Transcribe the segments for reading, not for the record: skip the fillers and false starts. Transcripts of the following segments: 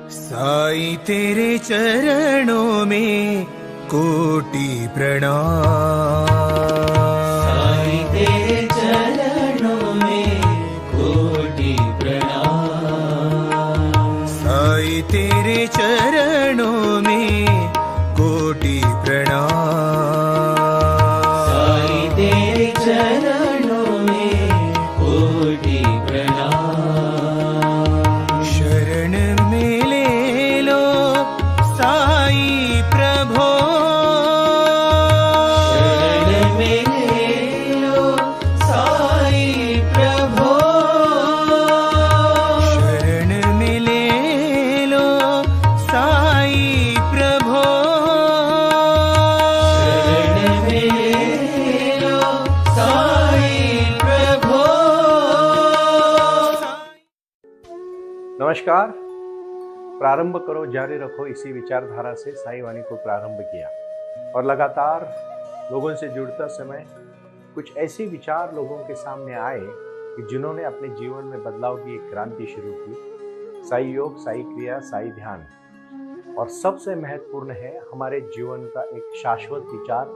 साईं तेरे चरणों में कोटि प्रणाम। साईं तेरे चरणों में कोटि प्रणाम। साईं तेरे चरणों में कोटि प्रणाम। साईं तेरे चरणों में कोटि प्रणाम। शरण में ले लो साईं प्रभो। शरण में ले लो साईं प्रभो। शरण में ले लो साईं प्रभो। शरण में ले लो साईं प्रभो। नमस्कार। प्रारंभ करो जारी रखो, इसी विचारधारा से साईं वाणी को प्रारंभ किया और लगातार लोगों से जुड़ता समय कुछ ऐसे विचार लोगों के सामने आए कि जिन्होंने अपने जीवन में बदलाव की एक क्रांति शुरू की। साई योग, साई क्रिया, साई ध्यान, और सबसे महत्वपूर्ण है हमारे जीवन का एक शाश्वत विचार,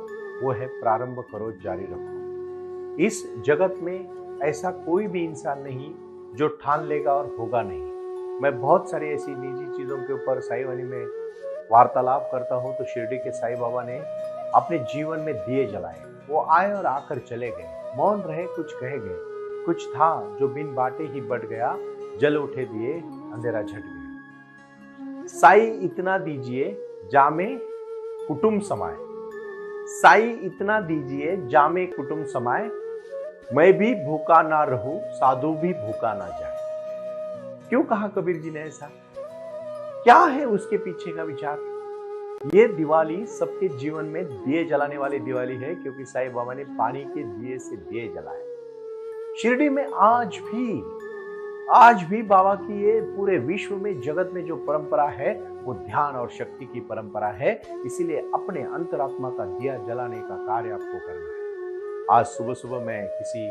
वो है प्रारंभ करो जारी रखो। इस जगत में ऐसा कोई भी इंसान नहीं जो ठान लेगा और होगा नहीं। मैं बहुत सारी ऐसी निजी चीज़ों के ऊपर साई वाणी में वार्तालाप करता हूँ तो शिरडी के साईं बाबा ने अपने जीवन में दिए जलाए। वो आए और आकर चले गए, मौन रहे, कुछ कहे गए। कुछ था जो बिन बाटे ही बढ़ गया, जल उठे दिए अंधेरा झट गया। साई इतना दीजिए जामे कुटुंब समाए। साई इतना दीजिए जामे कुटुंब समाए। मैं भी भूखा ना रहूं, साधु भी भूखा ना जाए। क्यों कहा कबीर जी ने ऐसा? क्या है उसके पीछे का विचार? ये दिवाली सबके जीवन में दिए जलाने वाली दिवाली है, क्योंकि साईं बाबा ने पानी के दिए से दिए जलाए। शिरडी में आज भी बाबा की ये पूरे विश्व में, जगत में जो परंपरा है वो ध्यान और शक्ति की परंपरा है। इसीलिए अपने अंतरात्मा का दिया जलाने का कार्य आपको करना है। आज सुबह सुबह मैं किसी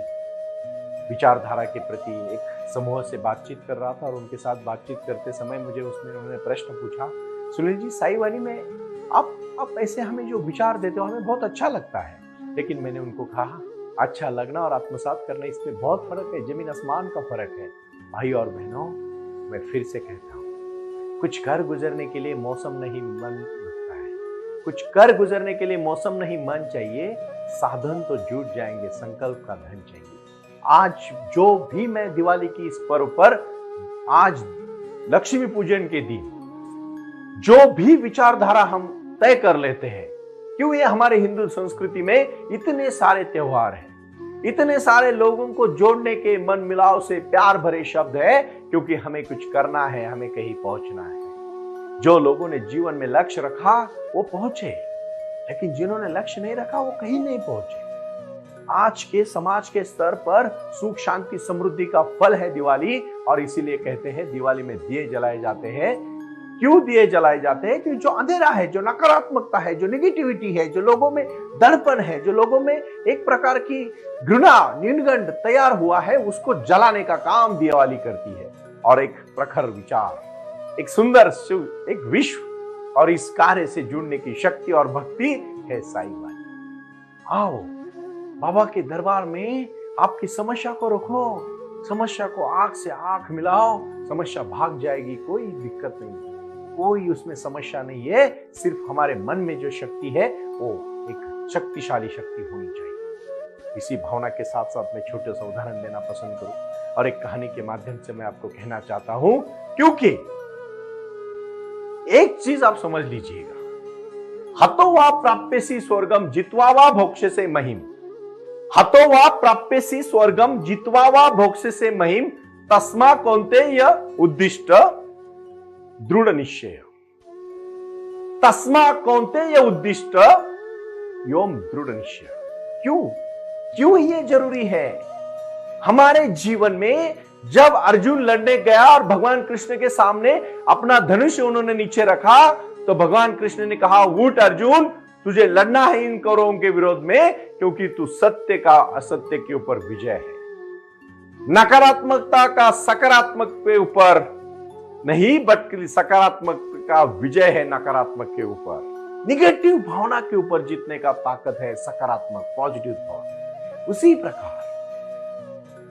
विचारधारा के प्रति एक समूह से बातचीत कर रहा था और उनके साथ बातचीत करते समय मुझे उसमें उन्होंने प्रश्न पूछा, सुनील जी, साईं वाणी में आप ऐसे हमें जो विचार देते हो हमें बहुत अच्छा लगता है। लेकिन मैंने उनको कहा, अच्छा लगना और आत्मसात करना, इसमें बहुत फर्क है, जमीन आसमान का फर्क है। भाई और बहनों, मैं फिर से कहता हूँ, कुछ कर गुजरने के लिए मौसम नहीं मन लगता है। कुछ कर गुजरने के लिए मौसम नहीं मन चाहिए, साधन तो जुट जाएंगे, संकल्प का धन चाहिए। आज जो भी मैं दिवाली की इस पर्व पर, आज लक्ष्मी पूजन के दिन जो भी विचारधारा हम तय कर लेते हैं, क्यों ये हमारे हिंदू संस्कृति में इतने सारे त्योहार हैं, इतने सारे लोगों को जोड़ने के मन मिलाव से प्यार भरे शब्द है, क्योंकि हमें कुछ करना है, हमें कहीं पहुंचना है। जो लोगों ने जीवन में लक्ष्य रखा वो पहुंचे, लेकिन जिन्होंने लक्ष्य नहीं रखा वो कहीं नहीं पहुंचे। आज के समाज के स्तर पर सुख शांति समृद्धि का फल है दिवाली, और इसीलिए कहते हैं दिवाली में दिए जलाए जाते हैं। क्यों दिए जलाए जाते हैं? क्योंकि जो अंधेरा है, जो नकारात्मकता है, जो नेगेटिविटी है, जो लोगों में दड़पन है, जो लोगों में एक प्रकार की घृणा, न्यूनगंड तैयार हुआ है, उसको जलाने का काम दिवाली करती है। और एक प्रखर विचार, एक सुंदर शिव, एक विश्व, और इस कार्य से जुड़ने की शक्ति और भक्ति है साईं वाणी। आओ बाबा के दरबार में आपकी समस्या को रखो, समस्या को आंख से आंख मिलाओ, समस्या भाग जाएगी। कोई दिक्कत नहीं, कोई उसमें समस्या नहीं है। सिर्फ हमारे मन में जो शक्ति है वो एक शक्तिशाली शक्ति होनी चाहिए। इसी भावना के साथ साथ मैं छोटे सा उदाहरण देना पसंद करूं और एक कहानी के माध्यम से मैं आपको कहना चाहता हूं, क्योंकि एक चीज आप समझ लीजिएगा, हतो वा प्राप्यसी स्वर्गम जित्वा वा भोक्ष्यसे महिम। हतो वा प्राप्यसी स्वर्गम जित्वा वा भोक्ष्यसे महिम, तस्मा कौन्तेय उद्दिष्ट दृढ़ निश्चय। तस्मा कौन्तेय उद्दिष्ट योम दृढ़ निश्चय। क्यों ये जरूरी है हमारे जीवन में? जब अर्जुन लड़ने गया और भगवान कृष्ण के सामने अपना धनुष उन्होंने नीचे रखा, तो भगवान कृष्ण ने कहा, उठ अर्जुन, तुझे लड़ना है इन कौरवों के विरोध में, क्योंकि तू सत्य का असत्य के ऊपर विजय है, नकारात्मकता का सकारात्मक के ऊपर नहीं, बल्कि सकारात्मक का विजय है नकारात्मक के ऊपर। निगेटिव भावना के ऊपर जीतने का ताकत है सकारात्मक पॉजिटिव थॉट। उसी प्रकार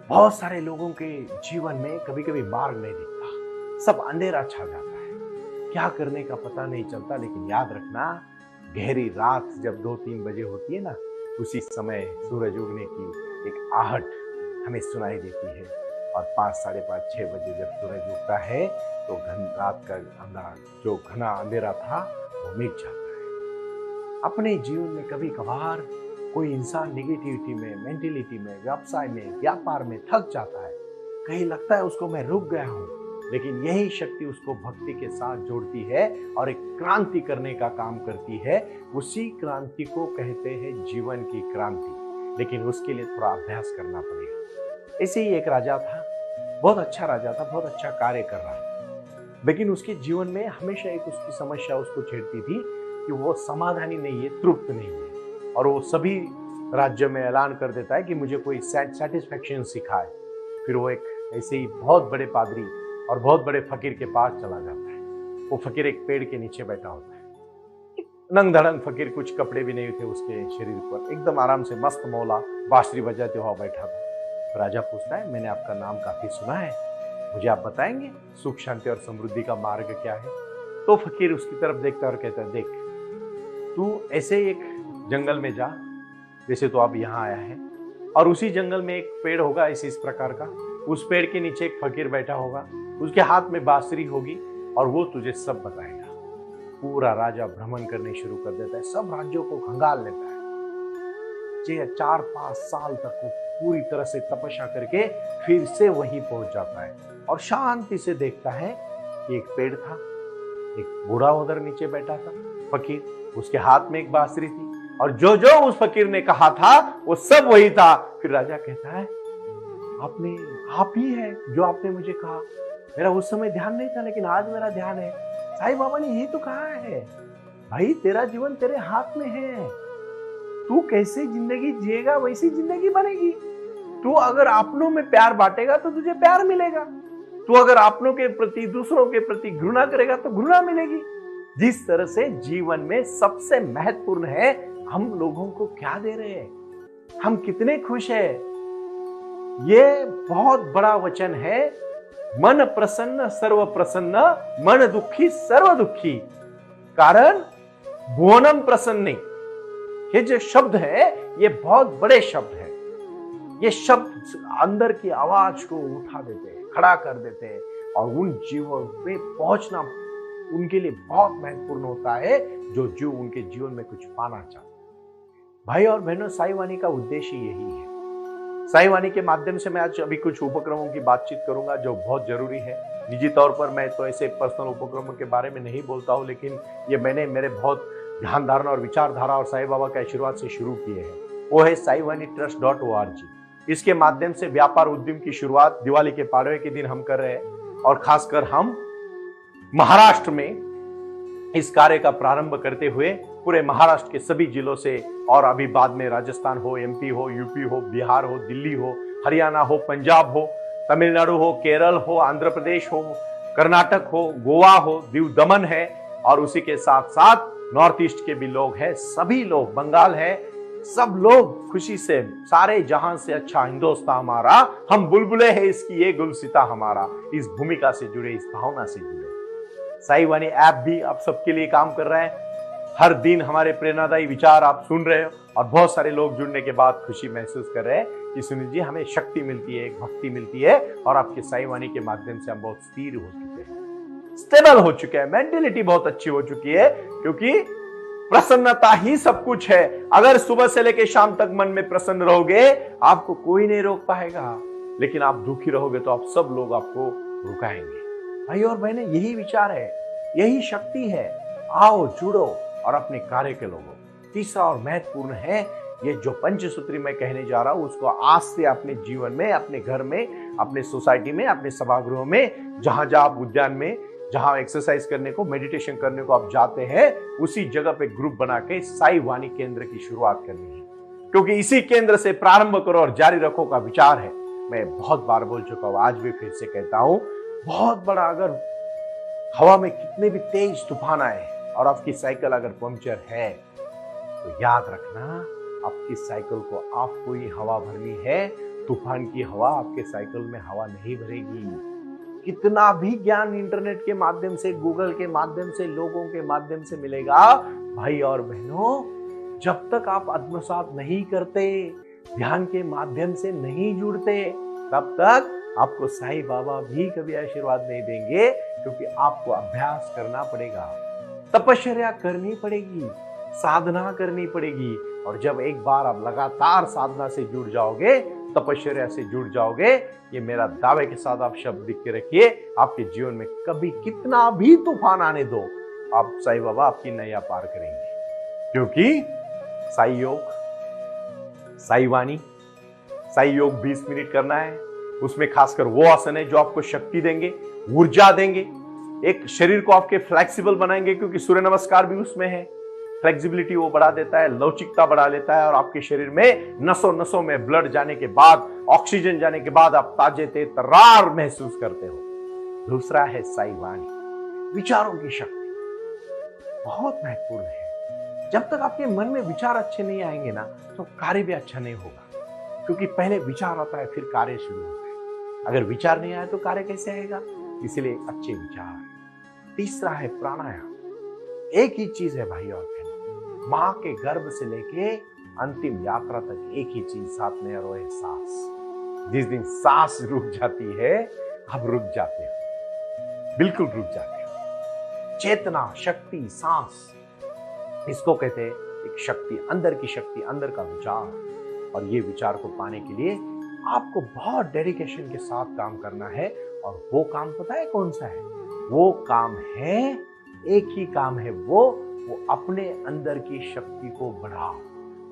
बहुत सारे लोगों के जीवन में कभी कभी मार्ग नहीं दिखता, सब अंधेरा छा जाता है, क्या करने का पता नहीं चलता। लेकिन याद रखना, गहरी रात जब 2-3 बजे होती है ना, उसी समय सूरज उगने की एक आहट हमें सुनाई देती है। और 5, 5:30, 6 बजे जब सूरज उगता है तो रात का जो घना अंधेरा था वो मिट जाता है। अपने जीवन में कभी कभार कोई इंसान नेगेटिविटी में, मेंटेलिटी में, व्यवसाय में, व्यापार में थक जाता है, कहीं लगता है उसको मैं रुक गया हूं, लेकिन यही शक्ति उसको भक्ति के साथ जोड़ती है और एक क्रांति करने का काम करती है। उसी क्रांति को कहते हैं जीवन की क्रांति, लेकिन उसके लिए थोड़ा अभ्यास करना पड़ेगा। ऐसे ही एक राजा था, बहुत अच्छा राजा था, बहुत अच्छा कार्य कर रहा था, लेकिन उसके जीवन में हमेशा एक उसकी समस्या उसको छेड़ती थी कि वो समाधानी नहीं है, तृप्त नहीं है। और वो सभी राज्य में ऐलान कर देता है कि मुझे कोई सेटिस्फैक्शन सिखाए। फिर वो एक ऐसे ही बहुत बड़े पादरी और बहुत बड़े फकीर के पास चला जाता है। वो फकीर एक पेड़ के नीचे बैठा होता है, नंग धड़ंग फकीर, कुछ कपड़े भी नहीं थे उसके शरीर पर, एकदम आराम से मस्त मौला बांसुरी बजाते हुआ बैठा था। राजा पूछता है, मैंने आपका नाम काफी सुना है, मुझे आप बताएंगे सुख शांति और समृद्धि का मार्ग क्या है? तो फकीर उसकी तरफ देखता और कहता है, देख तू ऐसे एक जंगल में जा जैसे तो अब यहाँ आया है, और उसी जंगल में एक पेड़ होगा ऐसे इस प्रकार का, उस पेड़ के नीचे एक फकीर बैठा होगा, उसके हाथ में बांसुरी होगी और वो तुझे सब बताएगा। पूरा राजा भ्रमण करने शुरू कर देता है, सब राज्यों को खंगाल लेता है। 4-5 साल तक वो पूरी तरह से तपस्या करके फिर से वहीं पहुंच जाता है और शांति से देखता है कि एक पेड़ था, एक बूढ़ा उधर नीचे बैठा था फकीर, उसके हाथ में एक बांसुरी थी, और जो जो उस फकीर ने कहा था वो सब वही था। फिर राजा कहता है, आप ही है जो आपने मुझे कहा, मेरा उस समय ध्यान नहीं था लेकिन आज मेरा ध्यान है। साईं बाबा ने यही तो कहा है, भाई तेरा जीवन तेरे हाथ में है, तू कैसे जिंदगी जिएगा वैसी जिंदगी बनेगी। तू अगर अपनों में प्यार बांटेगा तो तुझे प्यार मिलेगा, तू अगर अपनों के प्रति, दूसरों के प्रति घृणा करेगा तो घृणा मिलेगी। जिस तरह से जीवन में सबसे महत्वपूर्ण है हम लोगों को क्या दे रहे हैं, हम कितने खुश हैं। ये बहुत बड़ा वचन है, मन प्रसन्न सर्व प्रसन्न, मन दुखी सर्व दुखी। कारण भुवनम प्रसन्नी, ये जो शब्द है ये बहुत बड़े शब्द है। ये शब्द अंदर की आवाज को उठा देते हैं, खड़ा कर देते हैं, और उन जीवों पे पहुंचना उनके लिए बहुत महत्वपूर्ण होता है जो जीव उनके जीवन में कुछ पाना चाहते हैं। भाई और बहनों, साईं वाणी का उद्देश्य यही है। साईं वाणी के माध्यम से मैं आज अभी कुछ उपक्रमों की बातचीत करूंगा जो बहुत जरूरी है। निजी तौर पर मैं तो ऐसे पर्सनल उपक्रमों के बारे में नहीं बोलता हूं, लेकिन ये मैंने मेरे बहुत ध्यान धारणा और विचारधारा और साईं बाबा के आशीर्वाद से शुरू किए हैं। वो है saiwanitrust.org। इसके माध्यम से व्यापार उद्यम की शुरुआत दिवाली के पाड़वे के दिन हम कर रहे हैं, और खासकर हम महाराष्ट्र में इस कार्य का प्रारंभ करते हुए पूरे महाराष्ट्र के सभी जिलों से, और अभी बाद में राजस्थान हो, एमपी हो, यूपी हो, बिहार हो, दिल्ली हो, हरियाणा हो, पंजाब हो, तमिलनाडु हो, केरल हो, आंध्र प्रदेश हो, कर्नाटक हो, गोवा हो, दीव दमन है, और उसी के साथ साथ नॉर्थ ईस्ट के भी लोग हैं, सभी लोग, बंगाल है, सब लोग खुशी से, सारे जहां से अच्छा हिंदुस्तान हमारा, हम बुलबुले हैं इसकी ये गुलसिता हमारा, इस भूमिका से जुड़े, इस भावना से जुड़े। साईं वाणी ऐप भी आप सबके लिए काम कर रहा है। हर दिन हमारे प्रेरणादायी विचार आप सुन रहे हो, और बहुत सारे लोग जुड़ने के बाद खुशी महसूस कर रहे हैं कि सुनील जी हमें शक्ति मिलती है, एक भक्ति मिलती है, और आपके साईं वाणी के माध्यम से हम बहुत स्थिर हो चुके हैं, स्टेबल हो चुके हैं, मेंटेलिटी बहुत अच्छी हो चुकी है, क्योंकि प्रसन्नता ही सब कुछ है। अगर सुबह से लेकर शाम तक मन में प्रसन्न रहोगे, आपको कोई नहीं रोक पाएगा, लेकिन आप दुखी रहोगे तो आप सब लोग आपको रुकाएंगे। भाई और बहने, यही विचार है, यही शक्ति है। आओ, जुड़ो और अपने कार्य के लोगों। तीसरा और महत्वपूर्ण है, ये जो पंचसूत्री मैं कहने जा रहा हूं, उसको आज से अपने जीवन में, अपने घर में, अपने सोसाइटी में, अपने सभागृह में, जहां जहां आप उद्यान में, जहां एक्सरसाइज करने को, मेडिटेशन करने को आप जाते हैं, उसी जगह पे ग्रुप बना के साईं वाणी केंद्र की शुरुआत करनी है, क्योंकि इसी केंद्र से प्रारंभ करो और जारी रखो का विचार है। मैं बहुत बार बोल चुका हूं, आज भी फिर से कहता हूं, बहुत बड़ा अगर हवा में कितने भी तेज तूफान आए और आपकी साइकिल अगर पंक्चर है तो याद रखना, आपकी साइकिल को आपको ही हवा भरनी है, तूफान की हवा आपके साइकिल में हवा नहीं भरेगी। कितना भी ज्ञान इंटरनेट के माध्यम से, गूगल के माध्यम से, लोगों के माध्यम से मिलेगा, भाई और बहनों, जब तक आप आत्मसात नहीं करते, ध्यान के माध्यम से नहीं जुड़ते, तब तक आपको साईं बाबा भी कभी आशीर्वाद नहीं देंगे, क्योंकि आपको अभ्यास करना पड़ेगा, तपश्चर्या करनी पड़ेगी, साधना करनी पड़ेगी। और जब एक बार आप लगातार साधना से जुड़ जाओगे, तपश्चर्या से जुड़ जाओगे, ये मेरा दावे के साथ आप शब्द लिख के रखिए, आपके जीवन में कभी कितना भी तूफान आने दो, आप साईं बाबा आपकी नैया पार करेंगे। क्योंकि साई योग, साई वाणी, साई योग 20 मिनट करना है, उसमें खासकर वो आसन है जो आपको शक्ति देंगे, ऊर्जा देंगे, एक शरीर को आपके फ्लेक्सिबल बनाएंगे, क्योंकि सूर्य नमस्कार भी उसमें है। फ्लेक्सिबिलिटी वो बढ़ा देता है, लवचिकता बढ़ा लेता है, और आपके शरीर में नसों नसों में ब्लड जाने के बाद, ऑक्सीजन जाने के बाद आप ताजे तर्रार महसूस करते हो। दूसरा है साई वाणी, विचारों की शक्ति बहुत महत्वपूर्ण है। जब तक आपके मन में विचार अच्छे नहीं आएंगे ना, तो कार्य भी अच्छा नहीं होगा, क्योंकि पहले विचार आता है, फिर कार्य शुरू होता है। अगर विचार नहीं आए तो कार्य कैसे आएगा? इसलिए अच्छे विचार। तीसरा है प्राणायाम। एक ही चीज है भाई और बहनों, मां के गर्भ से लेके अंतिम यात्रा तक एक ही चीज साथ में, और वो है सांस। जिस दिन सांस रुक जाती है, आप रुक जाते हो, बिल्कुल रुक जाते हो। चेतना, शक्ति, सांस, इसको कहते हैं एक शक्ति, अंदर की शक्ति, अंदर का विचार। और ये विचार को पाने के लिए आपको बहुत डेडिकेशन के साथ काम करना है। और वो काम पता है कौन सा है? वो काम है, एक ही काम है वो अपने अंदर की शक्ति को बढ़ाओ,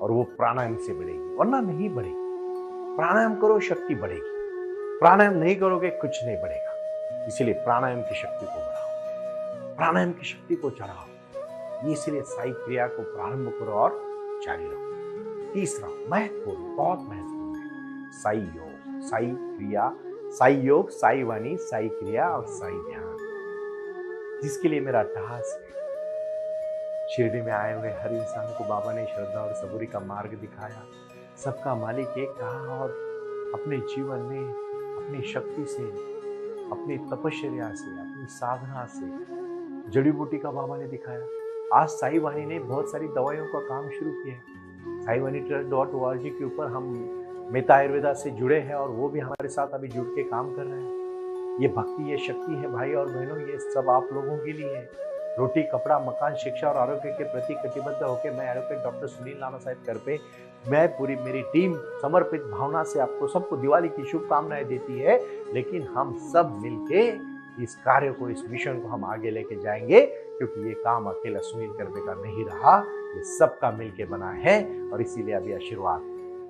और वो प्राणायाम से बढ़ेगी, वरना नहीं बढ़ेगी। प्राणायाम करो, शक्ति बढ़ेगी। प्राणायाम नहीं करोगे, कुछ नहीं बढ़ेगा। इसलिए प्राणायाम की शक्ति को बढ़ाओ, प्राणायाम की शक्ति को चढ़ाओ। इसलिए साई क्रिया को प्रारंभ करो और जारी रखो। तीसरा महत्वपूर्ण, बहुत महत्वपूर्ण है साई योग, साई क्रिया, साई योग, साई वाणी, साई क्रिया और साई ध्यान, जिसके लिए मेरा अट्टहास है। शिरडी में आए हुए हर इंसान को बाबा ने श्रद्धा और सबूरी का मार्ग दिखाया, सबका मालिक एक कहा, और अपने जीवन में अपनी शक्ति से, अपनी तपश्चर्या से, अपनी साधना से जड़ी बूटी का बाबा ने दिखाया। आज साई वाणी ने बहुत सारी दवाइयों का काम शुरू किया है। साईवाणीtrust.org के ऊपर हम मेहता आयुर्वेदा से जुड़े हैं, और वो भी हमारे साथ अभी जुड़ के काम कर रहे हैं। ये भक्ति, ये शक्ति है भाई और बहनों, ये सब आप लोगों के लिए है। रोटी, कपड़ा, मकान, शिक्षा और आरोग्य के प्रति कटिबद्ध होकर मैं एडवोकेट डॉक्टर सुनील नाना साहब कर पे, मैं पूरी मेरी टीम समर्पित भावना से आपको सबको दिवाली की शुभकामनाएं देती है। लेकिन हम सब मिलके इस कार्य को, इस मिशन को हम आगे लेके जाएंगे, क्योंकि ये काम अकेला सुनील करबे का नहीं रहा, ये सबका मिलके बना है। और इसीलिए अभी आशीर्वाद,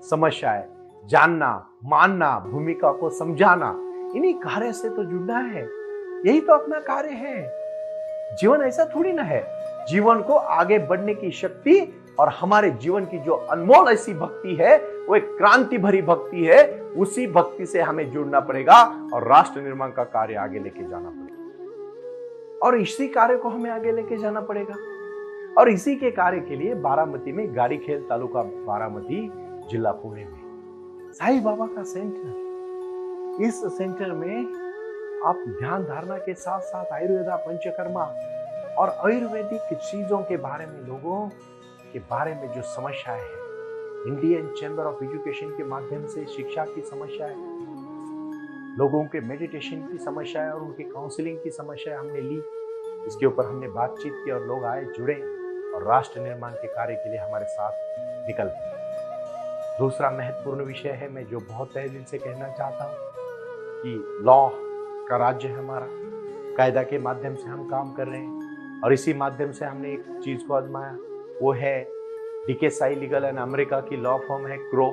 समस्याएं जानना, मानना, भूमिका को समझाना, इन्हीं कार्य से तो जुड़ना है। यही तो अपना कार्य है। जीवन ऐसा थोड़ी ना है। जीवन को आगे बढ़ने की शक्ति और हमारे जीवन की जो अनमोल ऐसी भक्ति है, वो एक क्रांति भरी भक्ति है। उसी भक्ति से हमें जुड़ना पड़ेगा और राष्ट्र निर्माण का कार्य आगे लेके जाना पड़ेगा, और इसी कार्य को हमें आगे लेके जाना पड़ेगा। और इसी के कार्य के लिए बारामती में, गारीखेल तालुका बारामती, जिला पुणे में साईं बाबा का सेंटर। इस सेंटर में आप ध्यान धारणा के साथ साथ आयुर्वेदा, पंचकर्मा और आयुर्वेदिक चीजों के बारे में, लोगों के बारे में जो समस्याएं है, इंडियन चैम्बर ऑफ एजुकेशन के माध्यम से शिक्षा की समस्या है, लोगों के मेडिटेशन की समस्या है और उनकी काउंसलिंग की समस्या हमने ली। इसके ऊपर हमने बातचीत की और लोग आए, जुड़े और राष्ट्र निर्माण के कार्य के लिए हमारे साथ निकल गए। दूसरा महत्वपूर्ण विषय है, मैं जो बहुत तहे दिल से कहना चाहता हूँ कि लॉ का राज्य है हमारा, कायदा के माध्यम से हम काम कर रहे हैं। और इसी माध्यम से हमने एक चीज को आजमाया, वो है DK Sai legal and America की लॉ फर्म है क्रो।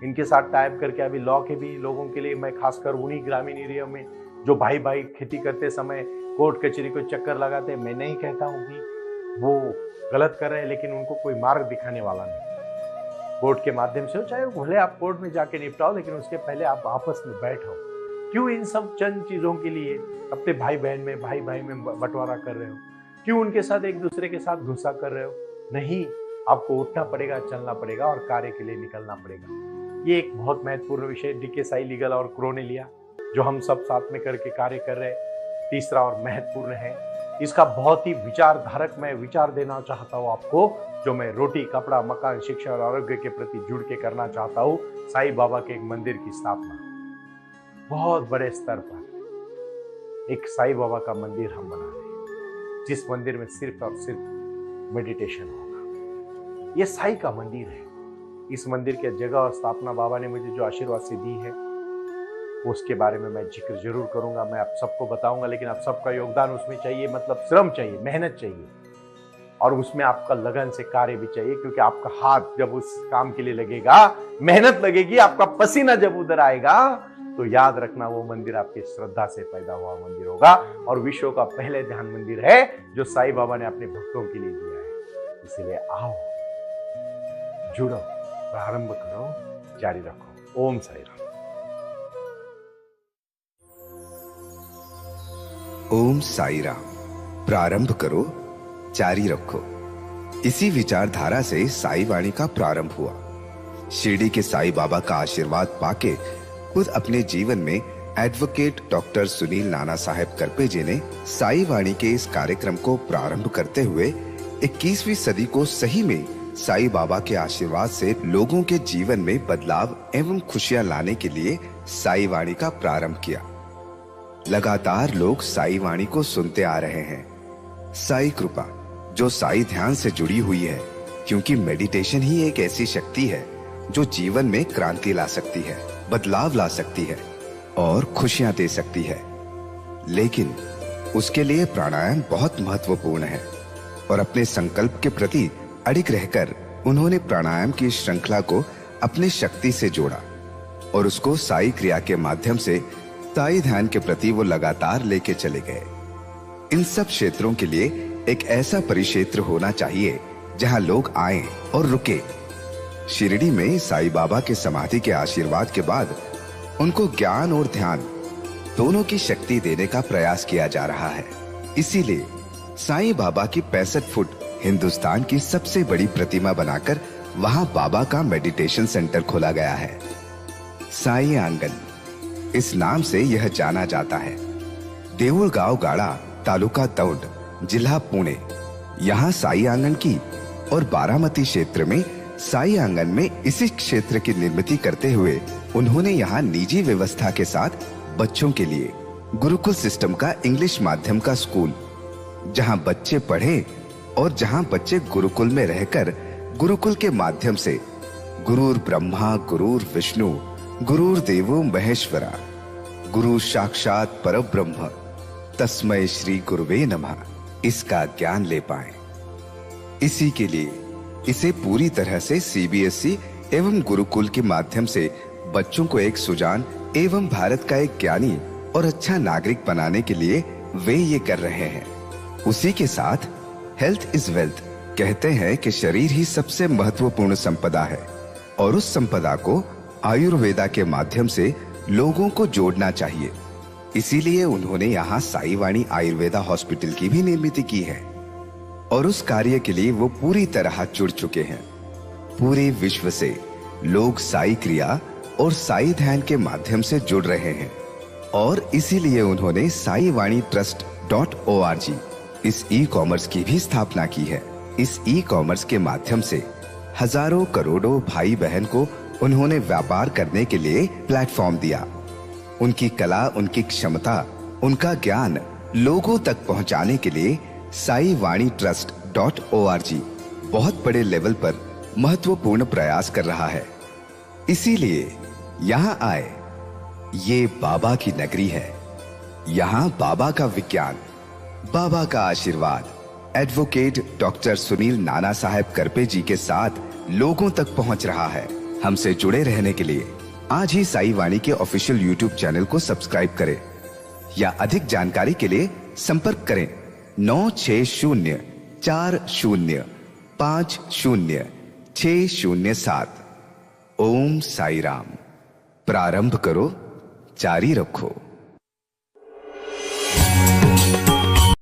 इनके साथ टाइप करके अभी लॉ के भी लोगों के लिए, मैं खासकर उन्हीं ग्रामीण एरिया में जो भाई भाई खेती करते समय कोर्ट कचहरी को चक्कर लगाते, मैं नहीं कहता हूँ कि वो गलत कर रहे हैं, लेकिन उनको कोई मार्ग दिखाने वाला नहीं। कोर्ट के माध्यम से हो, चाहे भले आप कोर्ट में जाके निपटाओ, लेकिन उसके पहले आप आपस में बैठो, क्यों इन सब चंद चीजों के लिए अपने भाई बहन में, भाई भाई में बंटवारा कर रहे हो? क्यों उनके साथ एक दूसरे के साथ गुस्सा कर रहे हो? नहीं, आपको उठना पड़ेगा, चलना पड़ेगा और कार्य के लिए निकलना पड़ेगा। ये एक बहुत महत्वपूर्ण विषय डीके साई लीगल और क्रो ने लिया, जो हम सब साथ में करके कार्य कर रहे हैं। तीसरा और महत्वपूर्ण है, इसका बहुत ही विचारधारक मैं विचार देना चाहता हूँ आपको, जो मैं रोटी, कपड़ा, मकान, शिक्षा और आरोग्य के प्रति जुड़ के करना चाहता हूँ। साईं बाबा के एक मंदिर की स्थापना बहुत बड़े स्तर पर एक साईं बाबा का मंदिर हम बना रहे हैं, जिस मंदिर में सिर्फ और सिर्फ मेडिटेशन होगा। ये साईं का मंदिर है। इस मंदिर के जगह और स्थापना बाबा ने मुझे जो आशीर्वाद से दी है, उसके बारे में मैं जिक्र जरूर करूंगा, मैं आप सबको बताऊंगा। लेकिन आप सबका योगदान उसमें चाहिए, मतलब श्रम चाहिए, मेहनत चाहिए, और उसमें आपका लगन से कार्य भी चाहिए, क्योंकि आपका हाथ जब उस काम के लिए लगेगा, मेहनत लगेगी, आपका पसीना जब उधर आएगा, तो याद रखना वो मंदिर आपकी श्रद्धा से पैदा हुआ मंदिर होगा, और विश्व का पहले ध्यान मंदिर है जो साईं बाबा ने अपने भक्तों के लिए दिया है। इसलिए आओ, जुड़ो, प्रारंभ करो, जारी रखो। ओम साईं राम। ओम साई राम। प्रारंभ करो, जारी रखो। इसी विचारधारा से साई वाणी का प्रारंभ हुआ। शिरडी के साई बाबा का आशीर्वाद पाके खुद अपने जीवन में एडवोकेट डॉक्टर सुनील नाना साहेब करपे जी ने साई वाणी के इस कार्यक्रम को प्रारंभ करते हुए 21वीं सदी को सही में साई बाबा के आशीर्वाद से लोगों के जीवन में बदलाव एवं खुशियां लाने के लिए साई वाणी का प्रारंभ किया। लगातार लोग साई वाणी को सुनते आ रहे हैं। साई कृपा जो साई ध्यान से जुड़ी हुई है, क्योंकि मेडिटेशन ही एक ऐसी शक्ति है जो जीवन में क्रांति ला सकती है, बदलाव ला सकती है और खुशियां दे सकती है। लेकिन उसके लिए प्राणायाम बहुत महत्वपूर्ण है, और अपने संकल्प के प्रति अडिग रहकर उन्होंने प्राणायाम की श्रृंखला को अपनी शक्ति से जोड़ा, और उसको साई क्रिया के माध्यम से साई ध्यान के प्रति वो लगातार लेके चले गए। इन सब क्षेत्रों के लिए एक ऐसा परिक्षेत्र होना चाहिए जहां लोग आएं और रुके। शिरडी में साईं बाबा के समाधि के आशीर्वाद के बाद उनको ज्ञान और ध्यान दोनों की शक्ति देने का प्रयास किया जा रहा है। इसीलिए साईं बाबा की 65 फुट हिंदुस्तान की सबसे बड़ी प्रतिमा बनाकर वहां बाबा का मेडिटेशन सेंटर खोला गया है। साई आंगन इस नाम से यह जाना जाता है। देऊळगाव गाड़ा, तालुका दौंड, जिला पुणे, यहाँ साई आंगन की, और बारामती क्षेत्र में साई आंगन में इसी क्षेत्र की निर्मित करते हुए उन्होंने यहाँ निजी व्यवस्था के साथ बच्चों के लिए गुरुकुल सिस्टम का इंग्लिश माध्यम का स्कूल, जहाँ बच्चे पढ़े और जहाँ बच्चे गुरुकुल में रहकर गुरुकुल के माध्यम से गुरुर ब्रह्मा गुरुर विष्णु गुरुर देवो महेश्वरा गुरु साक्षात परब्रह्म तस्मै श्री गुरुवे नमः इसका ज्ञान ले पाएं। इसी के लिए इसे पूरी तरह से सीबीएसई एवं गुरुकुल के माध्यम से बच्चों को एक सुजान एवं भारत का एक ज्ञानी और अच्छा नागरिक बनाने के लिए वे ये कर रहे हैं। उसी के साथ हेल्थ इज वेल्थ कहते हैं कि शरीर ही सबसे महत्वपूर्ण संपदा है, और उस संपदा को आयुर्वेदा के माध्यम से लोगों को जोड़ना चाहिए। इसीलिए उन्होंने यहाँ साई वाणी आयुर्वेदा हॉस्पिटल की भी निर्मित की है, और उस कार्य के लिए वो पूरी तरह जुड़ चुके हैं। पूरे विश्व से लोग साई क्रिया और साई ध्यान के माध्यम से जुड़ रहे हैं, और इसीलिए उन्होंने साई वाणी trust.org इस ई कॉमर्स की भी स्थापना की है। इस ई कॉमर्स के माध्यम से हजारों करोड़ों भाई बहन को उन्होंने व्यापार करने के लिए प्लेटफॉर्म दिया। उनकी कला, उनकी क्षमता, उनका ज्ञान लोगों तक पहुंचाने के लिए साई वाणी trust.org बहुत बड़े लेवल पर महत्वपूर्ण प्रयास कर रहा है। इसीलिए यहाँ आए। ये बाबा की नगरी है। यहाँ बाबा का विज्ञान, बाबा का आशीर्वाद एडवोकेट डॉक्टर सुनील नाना साहेब करपे जी के साथ लोगों तक पहुंच रहा है। हमसे जुड़े रहने के लिए आज ही साई वाणी के ऑफिशियल यूट्यूब चैनल को सब्सक्राइब करें, या अधिक जानकारी के लिए संपर्क करें 9604050607। ओम साई राम। प्रारंभ करो, जारी रखो।